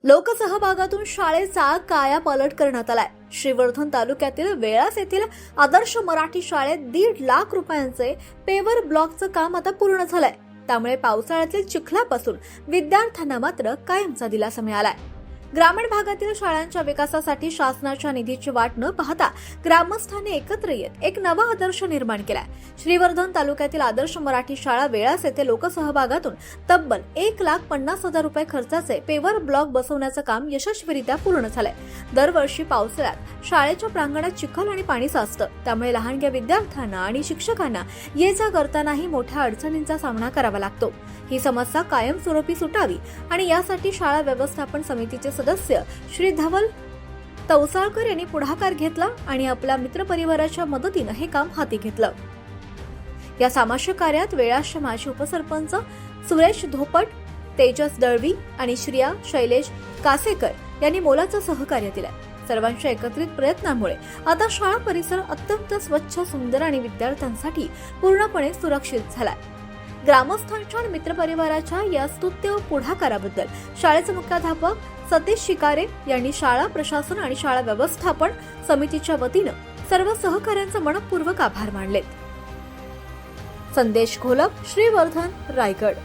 लोकसहभागातून शाळेचा कायापालट करण्यात आलाय। श्रीवर्धन तालुक्यातील वेळास येथील आदर्श मराठी शाळेत 1.5 लाख रुपयांचे पेवर ब्लॉकचं काम आता पूर्ण झालंय। त्यामुळे पावसाळ्यातील चिखलापासून विद्यार्थ्यांना मात्र कायमचा दिलासा मिळालाय। ग्रामीण भागातील शाळांच्या विकासासाठी शासनाच्या निधीची वाट न पाहता ग्रामस्थांनी एकत्र येत एक नवा आदर्श निर्माण केलाय। श्रीवर्धन तालुक्यातील आदर्श मराठी शाळा वेळास येथे लोकसहभागातून तब्बल 1,50,000 रुपये खर्चाचे पेवर ब्लॉक बसवण्याचं काम यशस्वीरित्या पूर्ण झालंय। दरवर्षी पावसाळ्यात शाळेच्या प्रांगणात चिखल आणि पाणी साचतं, त्यामुळे लहानग्या विद्यार्थ्यांना आणि शिक्षकांना ये जा करतानाही मोठ्या अडचणींचा सामना करावा लागतो। ही समस्या कायमस्वरूपी सुटावी आणि यासाठी शाळा व्यवस्थापन समितीचे सदस्य श्री धवल तवसाळकर यांनी पुढाकार घेतला आणि आपल्या मित्रपरिवाराच्या मदतीने हे काम हाती घेतलं। या सामाजिक कार्यात वेळासचे माजी उपसरपंच सुरेश धोपट, तेजस दळवी आणि श्रिया शैलेश कासेकर यांनी मोलाचं सहकार्य दिलंय। सर्वांच्या एकत्रित प्रयत्नांमुळे आता शाळा परिसर अत्यंत स्वच्छ, सुंदर आणि विद्यार्थ्यांसाठी पूर्णपणे सुरक्षित झालाय। ग्रामस्थांच्या आणि मित्रपरिवाराच्या या स्तुत्य पुढाकाराबद्दल शाळेचे मुख्याध्यापक सतीश शिकारे यांनी शाळा प्रशासन आणि शाळा व्यवस्थापन समितीच्या वतीने सर्व सहकाऱ्यांचे मनपूर्वक आभार मानले। संदेश घोलप, श्रीवर्धन, रायगड।